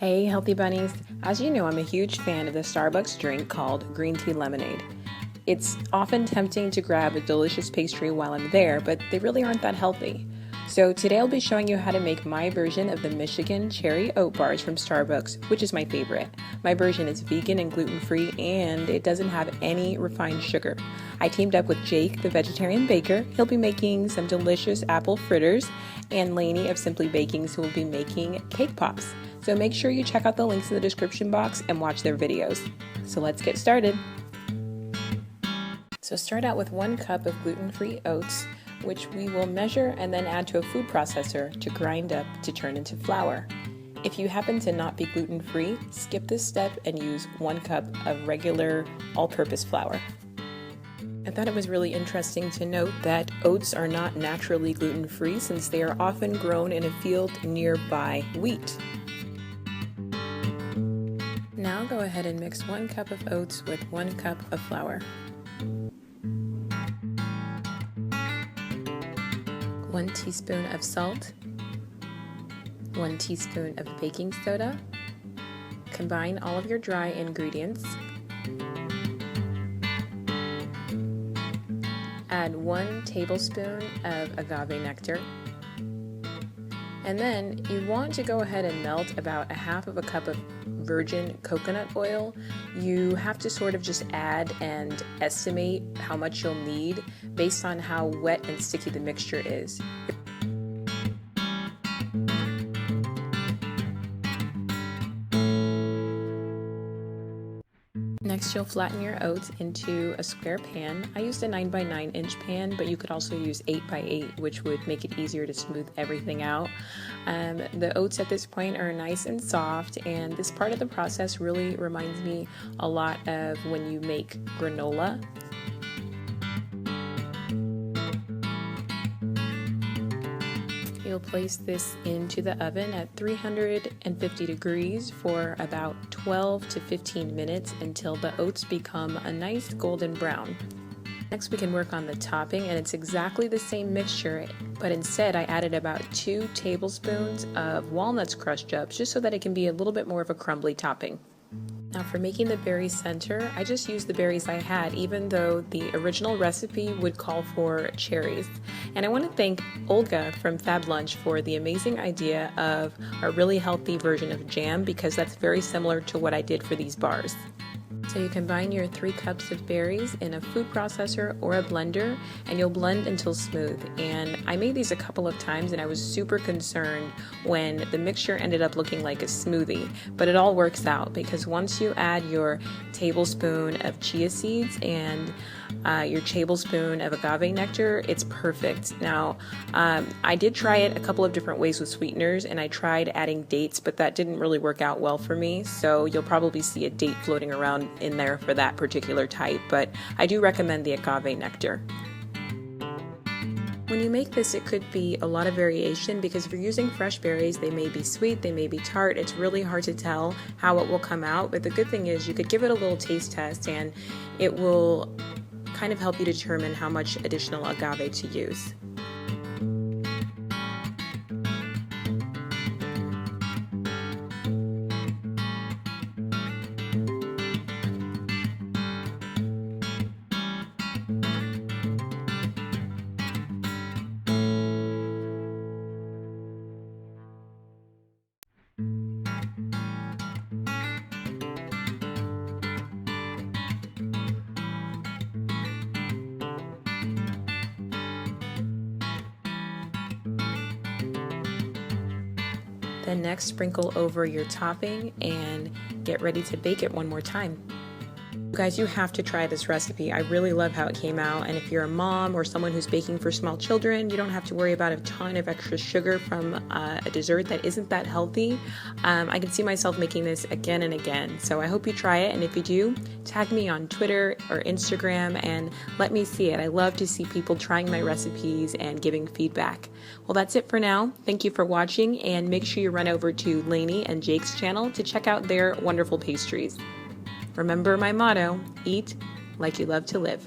Hey healthy bunnies, as you know I'm a huge fan of the Starbucks drink called green tea lemonade. It's often tempting to grab a delicious pastry while I'm there, but they really aren't that healthy. So today I'll be showing you how to make my version of the Michigan Cherry Oat Bars from Starbucks, which is my favorite. My version is vegan and gluten-free and it doesn't have any refined sugar. I teamed up with Jake, the vegetarian baker. He'll be making some delicious apple fritters, and Lainey of Simply Bakings, who will be making cake pops. So make sure you check out the links in the description box and watch their videos. So let's get started. So start out with 1 cup of gluten-free oats, which we will measure and then add to a food processor to grind up to turn into flour. If you happen to not be gluten-free, skip this step and use 1 cup of regular all-purpose flour. I thought it was really interesting to note that oats are not naturally gluten-free since they are often grown in a field nearby wheat. Now go ahead and mix 1 cup of oats with 1 cup of flour. 1 teaspoon of salt, 1 teaspoon of baking soda. Combine all of your dry ingredients. Add 1 tablespoon of agave nectar. And then you want to go ahead and melt about 1/2 cup of virgin coconut oil. You have to sort of just add and estimate how much you'll need based on how wet and sticky the mixture is. Next, you'll flatten your oats into a square pan. I used a 9x9 inch pan, but you could also use 8x8, which would make it easier to smooth everything out. The oats at this point are nice and soft, and this part of the process really reminds me a lot of when you make granola. You'll place this into the oven at 350 degrees for about 12 to 15 minutes until the oats become a nice golden brown. Next we can work on the topping, and it's exactly the same mixture, but instead I added about 2 tablespoons of walnuts crushed up just so that it can be a little bit more of a crumbly topping. Now for making the berry center, I just used the berries I had, even though the original recipe would call for cherries. And I want to thank Olga from Fab Lunch for the amazing idea of a really healthy version of jam, because that's very similar to what I did for these bars. So you combine your 3 cups of berries in a food processor or a blender, and you'll blend until smooth. And I made these a couple of times and I was super concerned when the mixture ended up looking like a smoothie, but it all works out because once you add your tablespoon of chia seeds and your tablespoon of agave nectar, it's perfect. Now, I did try it a couple of different ways with sweeteners, and I tried adding dates, but that didn't really work out well for me, so you'll probably see a date floating around in there for that particular type, but I do recommend the agave nectar. When you make this, it could be a lot of variation because if you're using fresh berries, they may be sweet, they may be tart. It's really hard to tell how it will come out, but the good thing is you could give it a little taste test and it will kind of help you determine how much additional agave to use. Then next, sprinkle over your topping and get ready to bake it one more time. Guys, you have to try this recipe. I really love how it came out, and if you're a mom or someone who's baking for small children, you don't have to worry about a ton of extra sugar from a dessert that isn't that healthy. I can see myself making this again and again, so I hope you try it, and if you do, tag me on Twitter or Instagram and let me see it. I love to see people trying my recipes and giving feedback. Well, that's it for now. Thank you for watching, and make sure you run over to Lainey and Jake's channel to check out their wonderful pastries. Remember my motto, eat like you love to live.